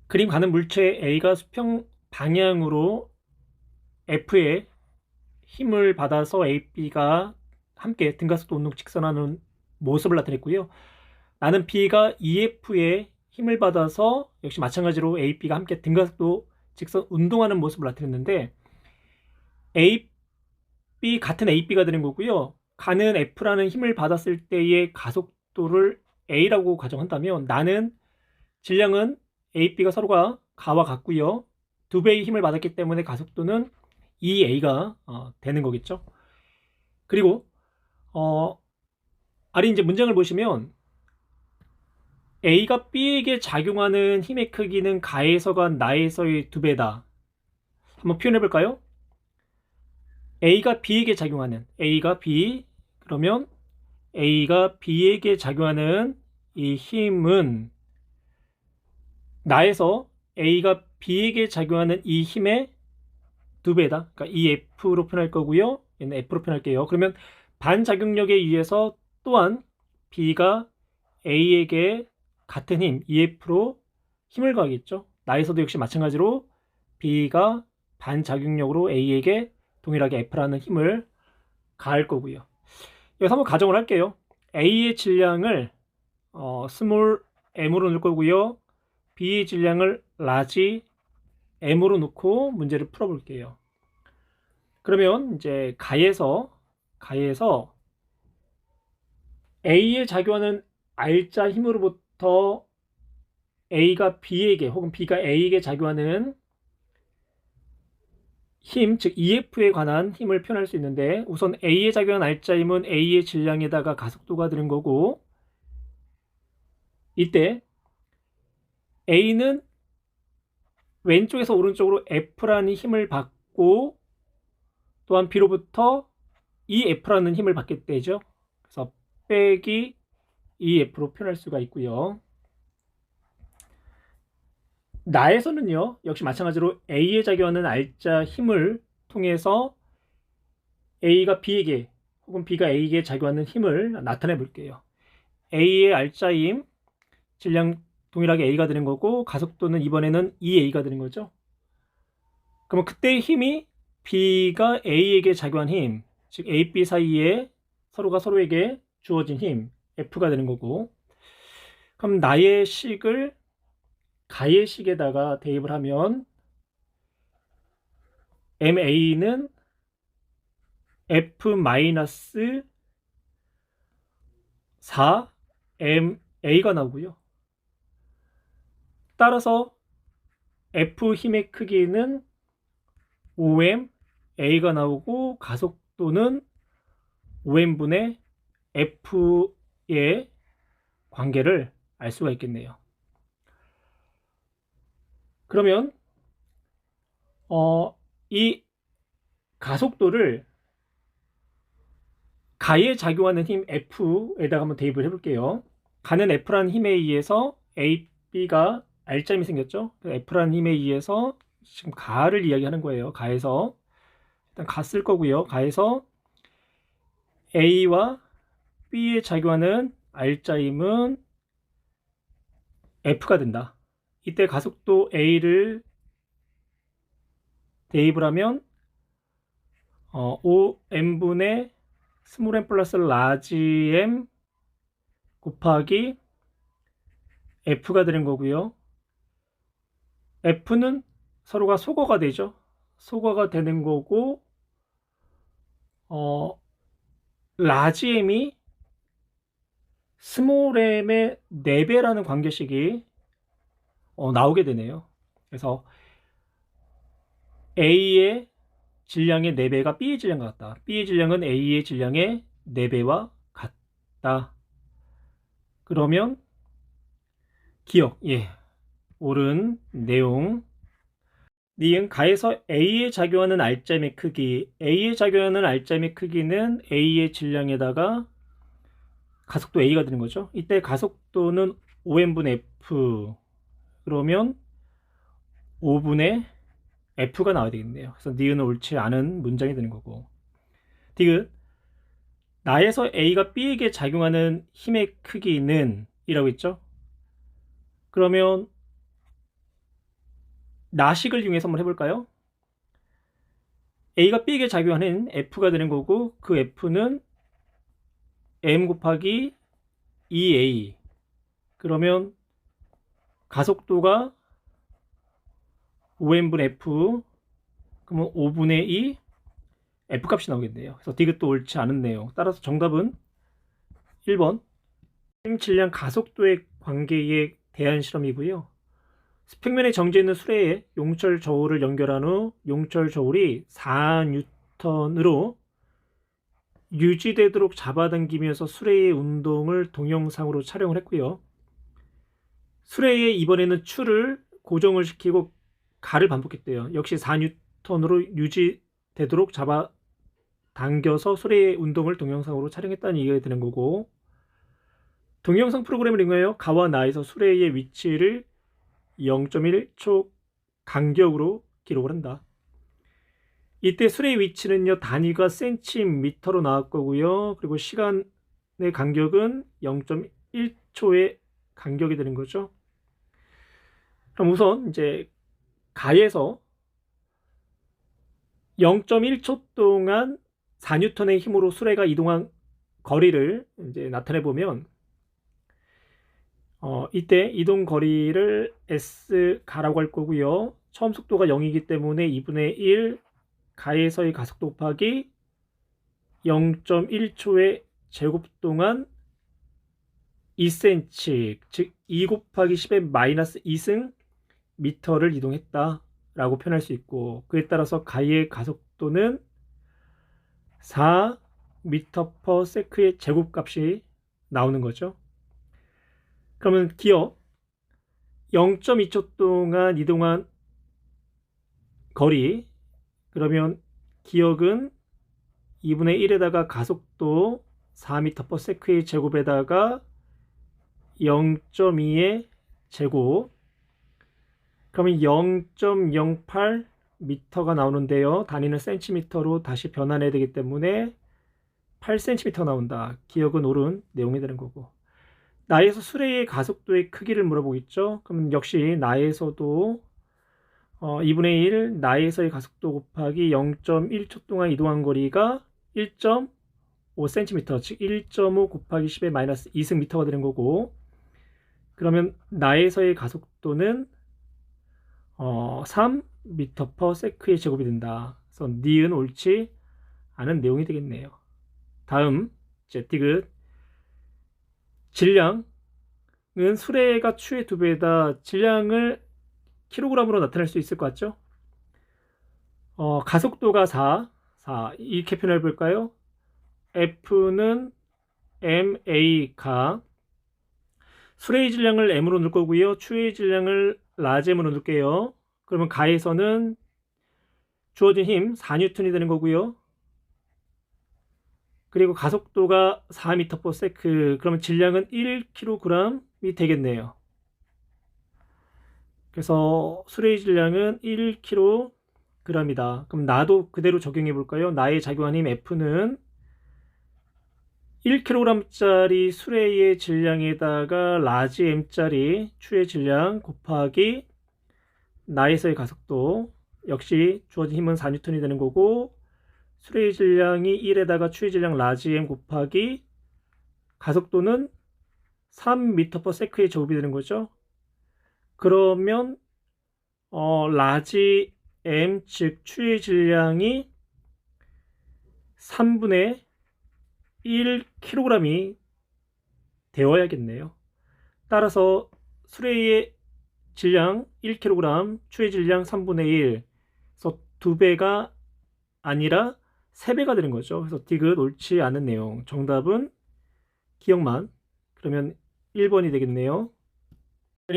그림 가는 물체 A가 수평 방향으로 F에 힘을 받아서 A, B가 함께 등가속도 운동 직선하는 모습을 나타냈고요. 나는 B가 EF에 힘을 받아서 역시 마찬가지로 A, B가 함께 등가속도 직선 운동하는 모습을 나타냈는데 A, B 같은 A, B가 되는 거고요. 가는 F라는 힘을 받았을 때의 가속도를 A라고 가정한다면 나는 질량은 A, B가 서로가 가와 같고요. 두 배의 힘을 받았기 때문에 가속도는 2A가 되는 거겠죠. 그리고 아래 이제 문장을 보시면 A가 B에게 작용하는 힘의 크기는 가에서가 나에서의 두 배다. 한번 표현해 볼까요? A가 B에게 작용하는 A가 B 그러면 A가 B에게 작용하는 이 힘은 나에서 A가 B에게 작용하는 이 힘의 두 배다. 그러니까 EF로 표현할 거고요. 얘는 F로 표현할게요. 그러면 반작용력에 의해서 또한 B가 A에게 같은 힘, EF로 힘을 가하겠죠. 나에서도 역시 마찬가지로 B가 반작용력으로 A에게 동일하게 F라는 힘을 가할 거고요. 여기서 한번 가정을 할게요. A의 질량을 스몰 m으로 넣을 거고요. B의 질량을 라지 m으로 놓고 문제를 풀어볼게요. 그러면 이제 가에서 A에 작용하는 R자 힘으로부터 A가 B에게 혹은 B가 A에게 작용하는 힘, 즉 EF에 관한 힘을 표현할 수 있는데 우선 A에 작용한 R자 힘은 A의 질량에다가 가속도가 되는 거고 이때 A는 왼쪽에서 오른쪽으로 F라는 힘을 받고 또한 B로부터 EF라는 힘을 받게 되죠. 그래서 빼기 EF로 표현할 수가 있고요. 나에서는요, 역시 마찬가지로 A에 작용하는 R자 힘을 통해서 A가 B에게 혹은 B가 A에게 작용하는 힘을 나타내 볼게요. A의 R자 힘, 질량 동일하게 A가 되는 거고 가속도는 이번에는 2A가 되는 거죠. 그러면 그때의 힘이 B가 A에게 작용한 힘, 즉 A, B 사이에 서로가 서로에게 주어진 힘, F가 되는 거고 그럼 나의 식을 가의 식에다가 대입을 하면 MA는 F-4MA가 나오고요. 따라서 F 힘의 크기는 5MA가 나오고 가속도는 5M분의 F의 관계를 알 수가 있겠네요. 그러면 이 가속도를 가에 작용하는 힘 F에다가 한번 대입을 해볼게요. 가는 F라는 힘에 의해서 A, B가 R자임이 생겼죠. F라는 힘에 의해서 지금 가를 이야기하는 거예요. 가에서 일단 가 쓸 거고요. 가에서 A와 B에 작용하는 R자임은 F가 된다. 이때 가속도 A를 대입을 하면 5m분의 스몰 m 플러스 라지 m 곱하기 F가 되는 거고요. F는 서로가 소거가 되죠. 소거가 되는 거고 라지 m이 스몰 m의 4배라는 관계식이 나오게 되네요. 그래서 A의 질량의 4배가 B의 질량과 같다. B의 질량은 A의 질량의 4배와 같다. 그러면 기억, 옳은 내용. 니은 가에서 A에 작용하는 R점의 크기, A에 작용하는 R점의 크기는 A의 질량에다가 가속도 A가 되는 거죠. 이때 가속도는 5n분의 F, 그러면 5분의 F가 나와야 되겠네요. 그래서 니은은 옳지 않은 문장이 되는 거고. 디귿, 나에서 A가 B에게 작용하는 힘의 크기는 이라고 했죠. 그러면 나식을 이용해서 한번 해볼까요? A가 B에게 작용하는 F가 되는 거고, 그 F는 M 곱하기 2A. 그러면 가속도가 5M분의 F, 그러면 5분의 2 F값이 나오겠네요. 그래서 디귿도 옳지 않은 내용. 따라서 정답은 1번 힘, 질량, 가속도의 관계에 대한 실험이고요. 수평면에 정지해 있는 수레에 용철 저울을 연결한 후 용철 저울이 4N으로 유지되도록 잡아당기면서 수레의 운동을 동영상으로 촬영을 했고요. 수레에 이번에는 추를 고정을 시키고 가를 반복했대요. 역시 4N으로 유지되도록 잡아당겨서 수레의 운동을 동영상으로 촬영했다는 얘기가 되는 거고, 동영상 프로그램을 이용하여 가와 나에서 수레의 위치를 0.1초 간격으로 기록을 한다. 이때 수레의 위치는요, 단위가 센티미터로 나올 거고요. 그리고 시간의 간격은 0.1초의 간격이 되는 거죠. 그럼 우선 이제 가에서 0.1초 동안 4N의 힘으로 수레가 이동한 거리를 이제 나타내 보면, 이때 이동 거리를 S 가라고 할 거고요. 처음 속도가 0이기 때문에 2분의 1 가에서의 가속도 곱하기 0.1초의 제곱 동안 2cm, 즉 2 곱하기 10의 마이너스 2승 미터를 이동했다 라고 표현할 수 있고, 그에 따라서 가의 가속도는 4 미터 퍼 세크의 제곱값이 나오는 거죠. 그러면 기억 0.2초 동안 이동한 거리, 그러면 기억은 2분의 1에다가 가속도 4m per sec의 제곱에다가 0.2의 제곱, 그러면 0.08 미터가 나오는데요. 단위는 센티미터로 다시 변환해야 되기 때문에 8cm 나온다. 기억은 옳은 내용이 되는 거고, 나에서 수레의 가속도의 크기를 물어보겠죠. 그럼 역시 나에서도 2분의 1 나에서의 가속도 곱하기 0.1초 동안 이동한 거리가 1.5cm, 즉 1.5 곱하기 10의 마이너스 2승 미터가 되는 거고, 그러면 나에서의 가속도는 3 미터 퍼 세크의 제곱이 된다. 그래서 니은 옳지 않은 내용이 되겠네요. 다음 디귿, 질량은 수레가 추의 2배다. 질량을 킬로그램으로 나타낼 수 있을 것 같죠? 가속도가 4 이렇게 표현해 볼까요? F는 MA 가, 수레의 질량을 M으로 넣을 거고요. 추의 질량을 라지 M으로 넣을게요. 그러면 가에서는 주어진 힘 4N이 되는 거고요. 그리고 가속도가 4m per sec, 그러면 질량은 1kg이 되겠네요. 그래서 수레의 질량은 1kg이다. 그럼 나도 그대로 적용해 볼까요? 나의 작용한 힘 F는 1kg짜리 수레의 질량에다가 라지 M짜리 추의 질량 곱하기 나에서의 가속도, 역시 주어진 힘은 4N이 되는 거고, 수레의 질량이 1에다가 추의 질량 라지 M 곱하기 가속도는 3m per sec의 제곱이 되는 거죠. 그러면 라지 M, 즉 추의 질량이 3분의 1kg이 되어야겠네요. 따라서 수레의 질량 1kg, 추의 질량 3분의 1, 그래서 2배가 아니라 3배가 되는 거죠. 그래서 디귿 옳지 않은 내용. 정답은 기억만. 그러면 1번이 되겠네요.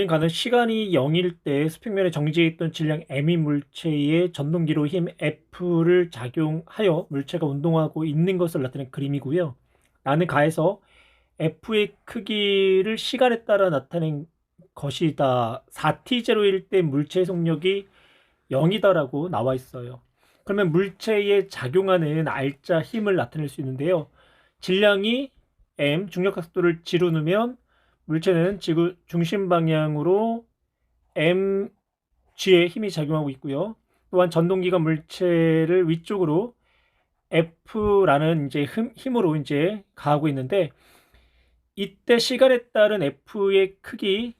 가는 시간이 0일 때 수평면에 정지해 있던 질량 M인 물체의 전동기로 힘 F를 작용하여 물체가 운동하고 있는 것을 나타낸 그림이고요. 나는 가에서 F의 크기를 시간에 따라 나타낸 것이다. 4t0일 때 물체의 속력이 0이다라고 나와 있어요. 그러면 물체에 작용하는 알짜 힘을 나타낼 수 있는데요. 질량이 M, 중력각속도를 G로 넣으면 물체는 지구 중심 방향으로 M G에 힘이 작용하고 있고요. 또한 전동기관 물체를 위쪽으로 F라는 이제 힘으로 이제 가하고 있는데, 이때 시간에 따른 F의 크기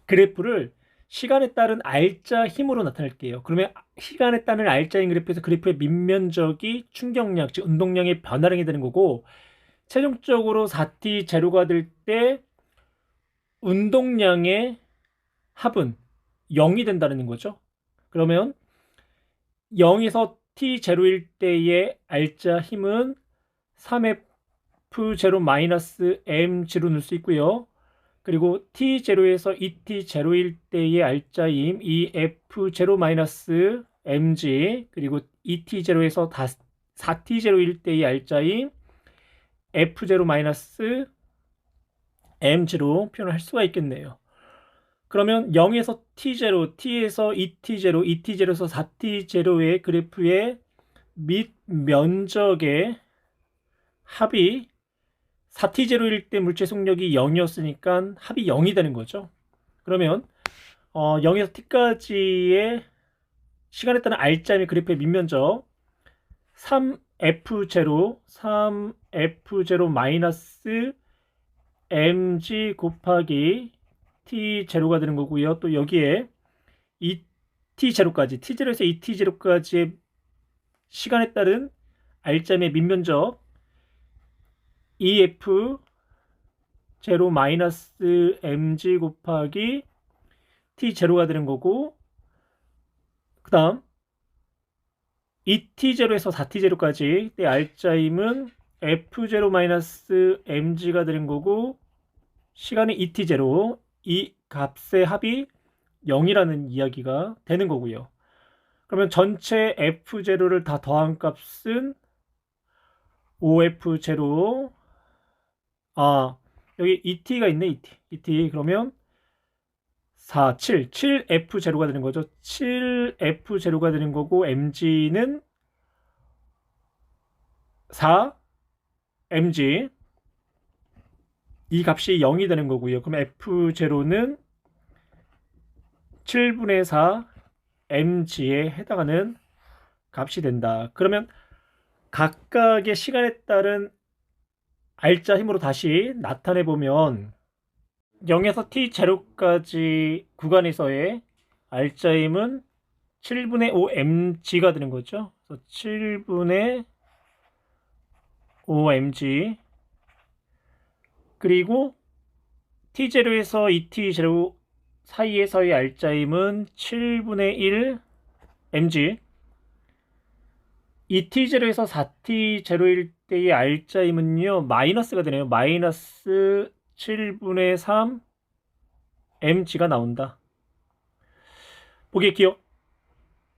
그래프를 시간에 따른 알자 힘으로 나타낼게요. 그러면 시간에 따른 알자인 그래프에서 그래프의 밑면적이 충격량, 즉 운동량의 변화량이 되는 거고, 최종적으로 4t 제로가 될 때 운동량의 합은 0이 된다는 거죠. 그러면 0에서 t 제로일 때의 알자 힘은 3f0 마이너스 mg로 넣을 수 있고요. 그리고 t0에서 2t0일 때의 알자 힘 2f0 마이너스 mg, 그리고 2t0에서 4t0일 때의 알자 힘 f0 마이너스 mg로 표현을 할 수가 있겠네요. 그러면 0에서 t0, t에서 2t0, 2t0에서 4t0의 그래프의 밑면적의 합이 4t0일 때 물체 속력이 0이었으니까 합이 0이 되는 거죠. 그러면 0에서 t까지의 시간에 따른 알짜의 그래프의 밑면적 3f0 마이너스 mg 곱하기 t0가 되는 거고요. 또 여기에 t0까지, t0에서 2t0까지의 시간에 따른 알짜의 밑면적 2f0 마이너스 mg 곱하기 t0가 되는 거고, 그 다음 2t0에서 4t0까지 때 알짜임은 f0 마이너스 mg가 되는 거고, 시간이 2t0, 이 값의 합이 0이라는 이야기가 되는 거고요. 그러면 전체 f0를 다 더한 값은 5f0, 여기 2t가 있네. 2t. 그러면 7f0가 되는 거죠. 7f0가 되는 거고, mg는 4mg, 이 값이 0이 되는 거고요. 그럼 f0는 7분의 4 mg에 해당하는 값이 된다. 그러면 각각의 시간에 따른 알짜 힘으로 다시 나타내 보면 0에서 t0까지 구간에서의 알짜 힘은 7분의 5 mg가 되는 거죠. 그래서 7분의 5 mg, 그리고 t0에서 2t0 사이에서의 알짜 힘은 7분의 1 mg, 2t0에서 4t0일 때의 알짜 힘은요 마이너스가 되네요. 마이너스 7분의 3 mg가 나온다. 보기에 기억,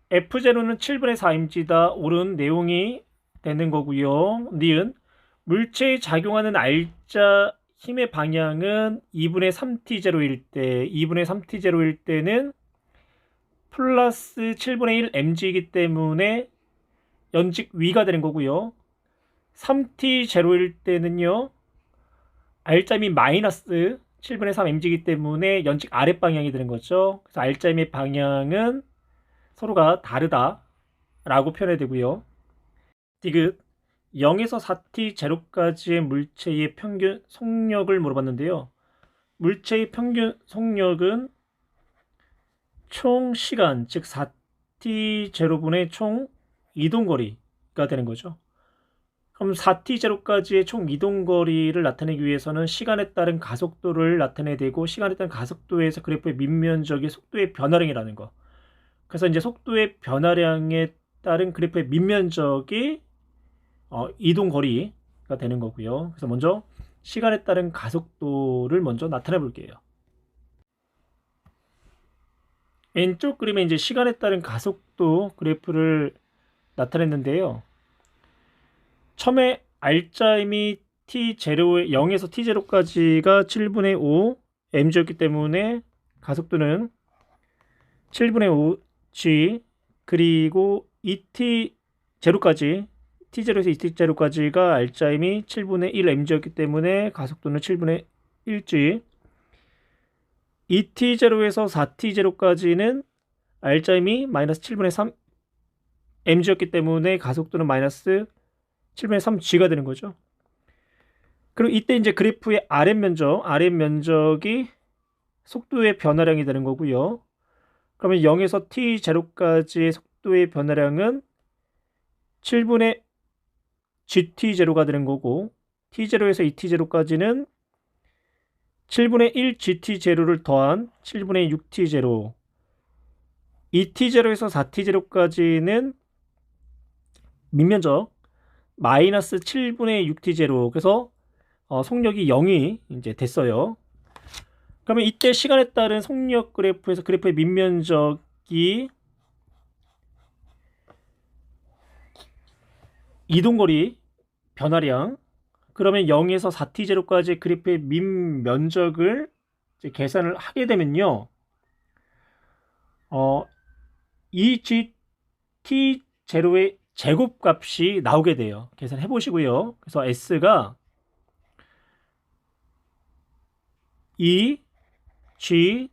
f0는 7분의 4 mg다. 옳은 내용이 되는 거고요. 니은 물체에 작용하는 알짜 힘의 방향은 2분의 3t0일 때, 2분의 3t0일 때는 플러스 7분의 1 mg이기 때문에 연직 위가 되는 거고요. 3t0일 때는요 알짜임이 마이너스 7분의 3 mg이기 때문에 연직 아랫 방향이 되는 거죠. 그래서 알짜임의 방향은 서로가 다르다 라고 표현해야 되고요. 디귿 0에서 4t0까지의 물체의 평균 속력을 물어봤는데요. 물체의 평균 속력은 총 시간, 즉 4t0분의 총 이동거리가 되는 거죠. 그럼 4t0까지의 총 이동거리를 나타내기 위해서는 시간에 따른 가속도를 나타내야 되고, 시간에 따른 가속도에서 그래프의 밑면적의 속도의 변화량이라는 거. 그래서 이제 속도의 변화량에 따른 그래프의 밑면적이 이동거리가 되는 거고요. 그래서 먼저 시간에 따른 가속도를 먼저 나타내 볼게요. 왼쪽 그림에 이제 시간에 따른 가속도 그래프를 나타냈는데요. 처음에 알짜임이 t0, 0에서 t0까지가 7분의 5 mg였기 때문에 가속도는 7분의 5g, 그리고 2t0까지, t0에서 2t0까지가 알짜임이 7분의 1 mg였기 때문에 가속도는 7분의 1g, 2t0에서 4t0까지는 R자임이 마이너스 7분의 3 mg였기 때문에 가속도는 마이너스 7분의 3g가 되는 거죠. 그리고 이때 이제 그래프의 RM 면적이 속도의 변화량이 되는 거고요. 그러면 0에서 t0까지의 속도의 변화량은 7분의 gt0가 되는 거고, t0에서 2t0까지는 7분의 1 gt0를 더한 7분의 6t0, 2t0에서 4t0까지는 밑면적 마이너스 7분의 6t0, 그래서 속력이 0이 이제 됐어요. 그러면 이때 시간에 따른 속력 그래프에서 그래프의 밑면적이 이동거리 변화량, 그러면 0에서 4t0까지 그래프의 밑면적을 이제 계산을 하게 되면요, 이 gt0의 제곱값이 나오게 돼요. 계산해 보시고요. 그래서 s가 2 g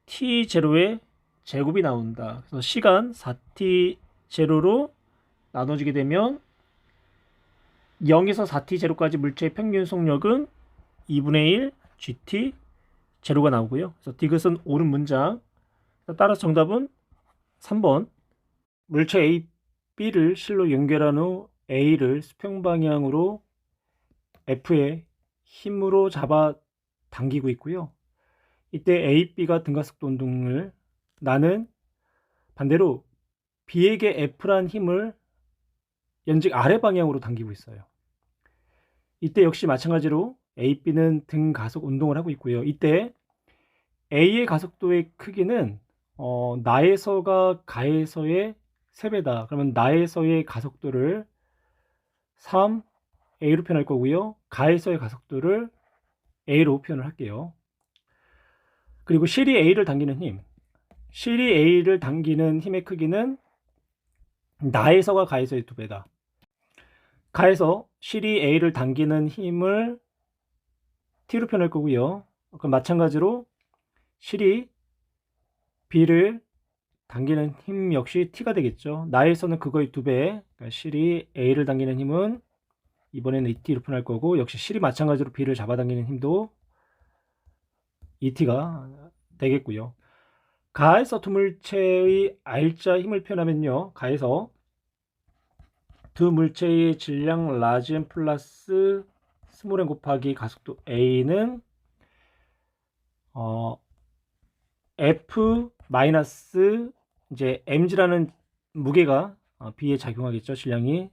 t0의 제곱이 나온다. 그래서 시간 4t0로 나눠지게 되면 0에서 4t0까지 물체의 평균 속력은 2분의 1 gt0가 나오고요. 그래서 디귿은 옳은 문장. 따라서 정답은 3번. 물체 A, B를 실로 연결한 후 A를 수평 방향으로 F의 힘으로 잡아 당기고 있고요. 이때 A, B가 등가속도 운동을, 나는 반대로 B에게 F란 힘을 연직 아래 방향으로 당기고 있어요. 이때 역시 마찬가지로 A, B는 등가속 운동을 하고 있고요. 이때 A의 가속도의 크기는 나에서가 가에서의 3배다. 그러면 나에서의 가속도를 3A로 표현할 거고요. 가에서의 가속도를 A로 표현을 할게요. 그리고 실이 A를 당기는 힘의 크기는 나에서가 가에서의 2배다. 가에서 실이 A를 당기는 힘을 T로 표현할 거고요. 그럼 마찬가지로 실이 B를 당기는 힘 역시 T가 되겠죠. 나에서는 그거의 2배, 그러니까 실이 A를 당기는 힘은 이번에는 2T로 표현할 거고, 역시 실이 마찬가지로 B를 잡아당기는 힘도 2T가 되겠고요. 가에서 두 물체의 R자 힘을 표현하면요, 가에서 두 물체의 질량 라지 플러스 스몰 m 곱하기 가속도 A는 F 마이너스 이제 mg라는 무게가 B에 작용하겠죠. 질량이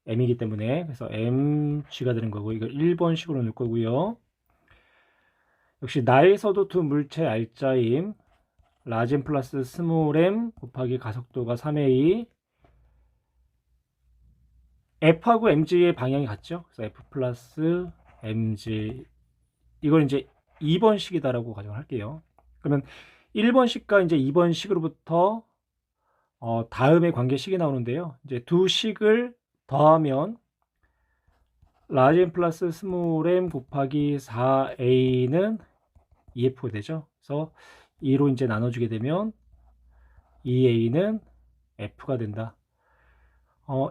m이기 때문에. 그래서 mg가 되는 거고, 이걸 1번식으로 넣을 거고요. 역시 나에서도 두 물체 R자임 라지 플러스 스몰 m 곱하기 가속도가 3a, F하고 mg의 방향이 같죠. 그래서 F 플러스 mg, 이걸 이제 2번식이다라고 가정을 할게요. 그러면 1번식과 이제 2번식으로부터 다음의 관계식이 나오는데요. 이제 두 식을 더하면 라지 m 플러스 스몰 m 곱하기 4a는 2f가 되죠. 그래서 2로 이제 나눠주게 되면 2a는 f가 된다.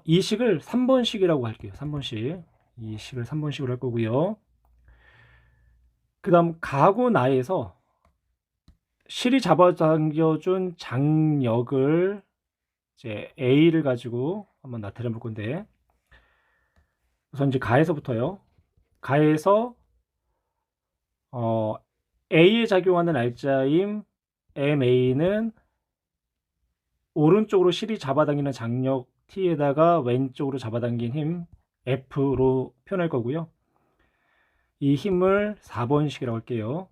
이 식을 3번식이라고 할게요. 3번식. 이 식을 3번식으로 할 거고요. 그 다음 가고 나에서 실이 잡아당겨준 장력을 이제 A를 가지고 한번 나타내 볼 건데, 우선 이제 가에서부터요. 가에서 A에 작용하는 R자임 MA는 오른쪽으로 실이 잡아당기는 장력 T에다가 왼쪽으로 잡아당긴 힘 F로 표현할 거고요. 이 힘을 4번식이라고 할게요.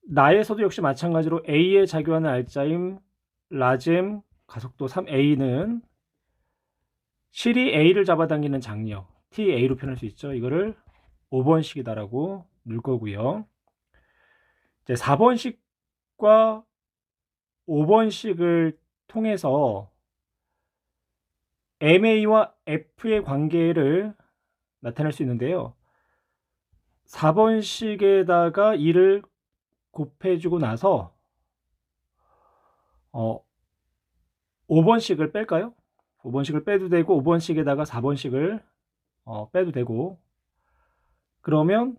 나에서도 역시 마찬가지로 A에 작용하는 R자임 라지 가속도 3A는 실이 A를 잡아당기는 장력 TA로 표현할 수 있죠. 이거를 5번식이다라고 넣을 거고요. 이제 4번식과 5번식을 통해서 MA와 F의 관계를 나타낼 수 있는데요. 4번식에다가 2를 곱해주고 나서 5번씩을 뺄까요? 5번씩을 빼도 되고 5번씩에다가 4번씩을 빼도 되고, 그러면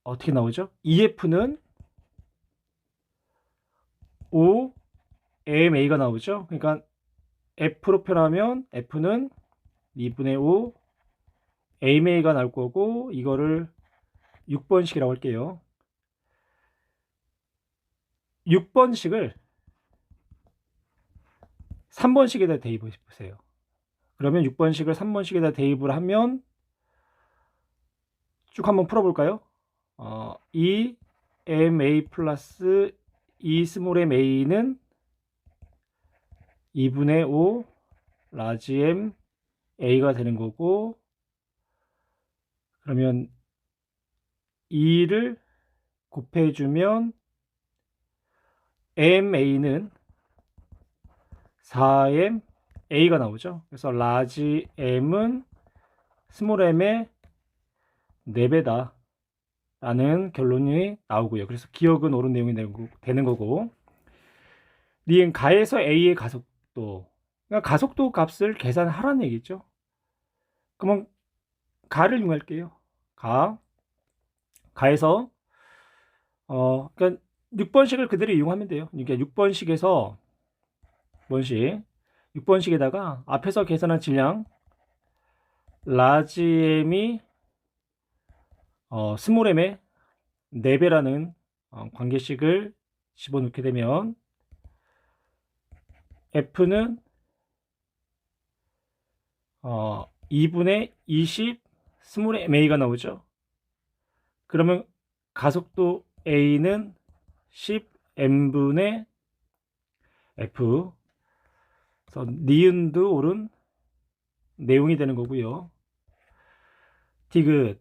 어떻게 나오죠? EF는 5AMA가 나오죠. 그러니까 F로 표현하면 F는 2분의 5 AMA가 나올 거고, 이거를 6번식이라고 할게요. 6번식을 3번식에다 대입해 보세요. 그러면 6번식을 3번식에다 대입을 하면 쭉 한번 풀어볼까요? EMA 플러스 E 스몰 m A는 2분의 5 라지 M A가 되는 거고, 그러면 2를 곱해주면 MA는 4M A가 나오죠. 그래서 라지 M은 스몰 m의 4배다 라는 결론이 나오고요. 그래서 기억은 옳은 내용이 되는 거고, 니은 가에서 A의 가속도, 그러니까 가속도 값을 계산하라는 얘기죠. 그러면 가를 이용할게요. 가에서 그러니까 6번식을 그대로 이용하면 돼요. 그러니까 6번식에다가 앞에서 계산한 질량 라지 m이 스몰 m의 4배라는 관계식을 집어넣게 되면 F는 2분의 20 스몰 MA가 나오죠. 그러면 가속도 A는 10M분의 F. 그래서 니은도 옳은 내용이 되는 거고요. 디귿.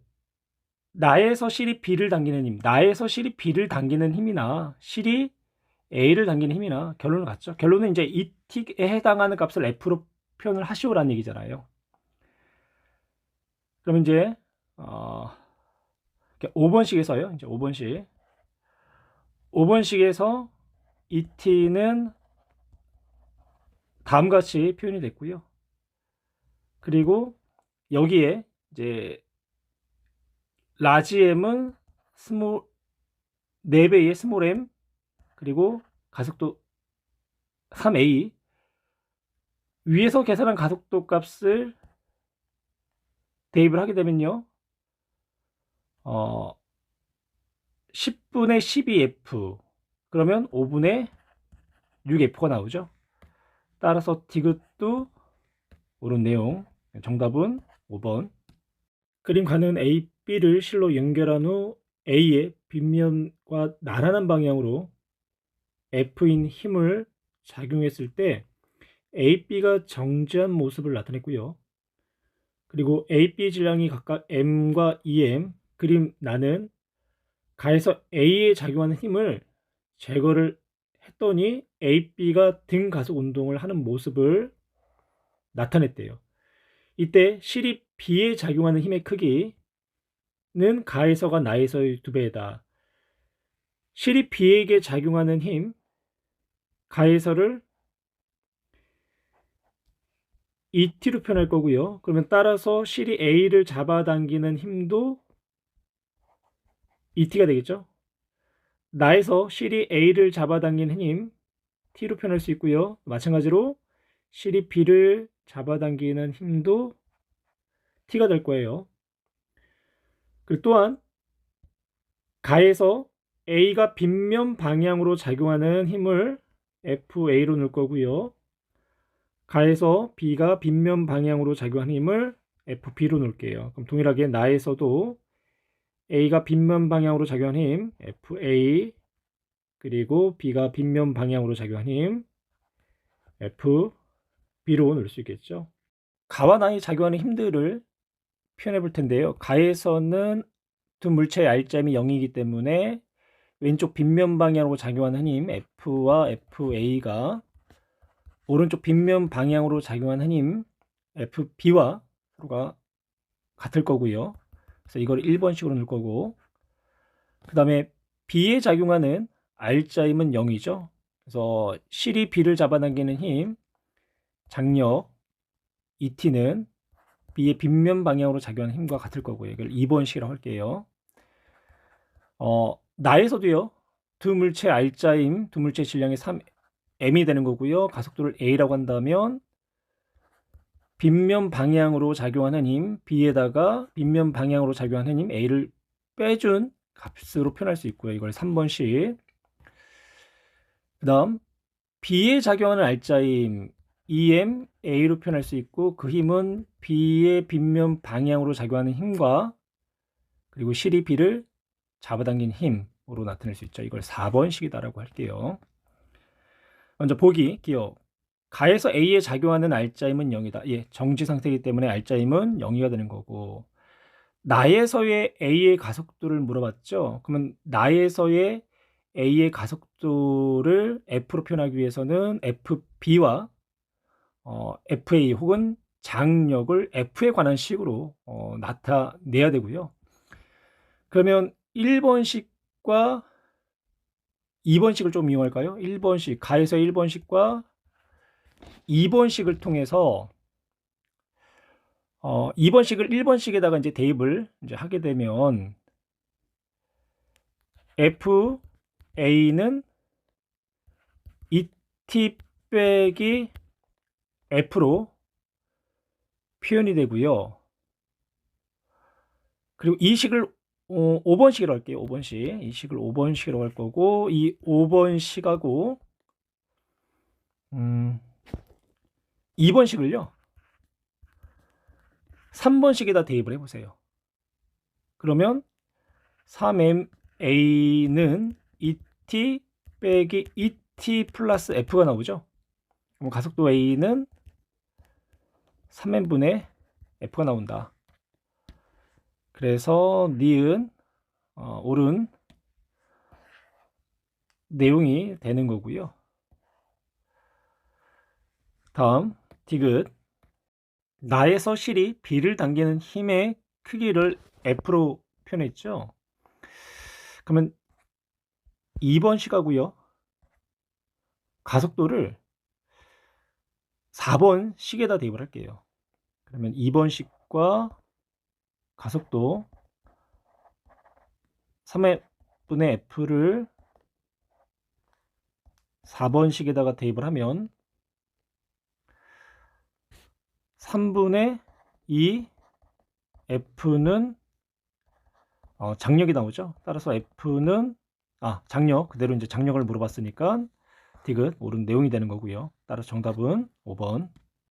나에서 실이 B를 당기는 힘. 나에서 실이 B를 당기는 힘이나 실이 A를 당기는 힘이나 결론은 같죠. 결론은 이제 이 T에 해당하는 값을 F로 표현을 하시오라는 얘기잖아요. 그럼 이제 5번식에서요. 이제 5번식에서 이 T는 다음과 같이 표현이 됐고요. 그리고 여기에 이제 라지 M은 4배의 스몰 m, 그리고 가속도 3a, 위에서 계산한 가속도 값을 대입을 하게 되면요, 10분의 12F, 그러면 5분의 6F가 나오죠. 따라서 디귿도 옳은 내용. 정답은 5번. 그림가는 A, B를 실로 연결한 후 A의 빗면과 나란한 방향으로 F인 힘을 작용했을 때 A, B가 정지한 모습을 나타냈고요. 그리고 A, B 질량이 각각 M과 2M, 그림 나는 가에서 A에 작용하는 힘을 제거를 했더니 A, B가 등 가속 운동을 하는 모습을 나타냈대요. 이때 실이 B에 작용하는 힘의 크기는 가에서가 나에서의 2배다. 실이 B에게 작용하는 힘, 가에서를 ET로 표현할 거고요. 그러면 따라서 실이 A를 잡아당기는 힘도 ET가 되겠죠. 나에서 실이 A를 잡아당기는 힘 T로 표현할 수 있고요. 마찬가지로 실이 B를 잡아당기는 힘도 T가 될 거예요. 그리고 또한 가에서 A가 빗면 방향으로 작용하는 힘을 FA로 넣을 거고요. 가에서 B가 빗면 방향으로 작용하는 힘을 FB로 넣을게요. 그럼 동일하게 나에서도 A가 빗면 방향으로 작용하는 힘 FA, 그리고 B가 빗면 방향으로 작용하는 힘 FB로 넣을 수 있겠죠. 가와 나에 작용하는 힘들을 표현해 볼 텐데요. 가에서는 두 물체의 R점이 0이기 때문에 왼쪽 빗면 방향으로 작용하는 힘 F와 FA가 오른쪽 빗면 방향으로 작용하는 힘 FB와 서로가 같을 거고요. 그래서 이걸 1번식으로 넣을 거고, 그 다음에 B에 작용하는 R자임은 0이죠. 그래서 실이 B를 잡아당기는 힘, 장력, ET는 B의 빗면 방향으로 작용하는 힘과 같을 거고요. 이걸 2번식이라고 할게요. 나에서도요. 두 물체 R자임, 두 물체 질량이 3m이 되는 거고요. 가속도를 A라고 한다면 빗면 방향으로 작용하는 힘, B에다가 빗면 방향으로 작용하는 힘 A를 빼준 값으로 표현할 수 있고요. 이걸 3번씩. 그 다음 B에 작용하는 R자임 EM A로 표현할 수 있고, 그 힘은 B의 빗면 방향으로 작용하는 힘과 그리고 실이 B를 잡아당긴 힘으로 나타낼 수 있죠. 이걸 4번식이다라고 할게요. 먼저 보기 기억. 가에서 A에 작용하는 R자임은 0이다. 예, 정지 상태이기 때문에 R자임은 0이가 되는 거고, 나에서의 A의 가속도를 물어봤죠. 그러면 나에서의 A의 가속도를 F로 표현하기 위해서는 FB와 FA 혹은 장력을 F에 관한 식으로 나타내야 되고요. 그러면 1번식과 2번식을 좀 이용할까요? 1번식, 가에서 1번식과 2번식을 통해서 2번식을 1번식에다가 이제 대입을 이제 하게 되면 FA는 ET 빼기 F로 표현이 되고요. 그리고 이 식을 5번식으로 할게요. 5번식. 이 식을 5번식으로 할 거고, 이 5번식하고 2번식을요. 3번식에다 대입을 해보세요. 그러면 3MA는 ET 빼기 ET 플러스 F가 나오죠. 그럼 가속도 A는 3M분의 F가 나온다. 그래서 니은 옳은 내용이 되는 거고요. 다음 디귿. 나에서 실이 B를 당기는 힘의 크기를 F로 표현했죠. 그러면 2번식 하고요. 가속도를 4번식에다 대입을 할게요. 그러면 2번식과 가속도 3분의 F를 4번식에다가 대입을 하면 3분의 2 F는 장력이 나오죠. 따라서 F는 장력, 그대로 이제 장력을 물어봤으니까 디귿 옳은 내용이 되는 거고요. 따라서 정답은 5번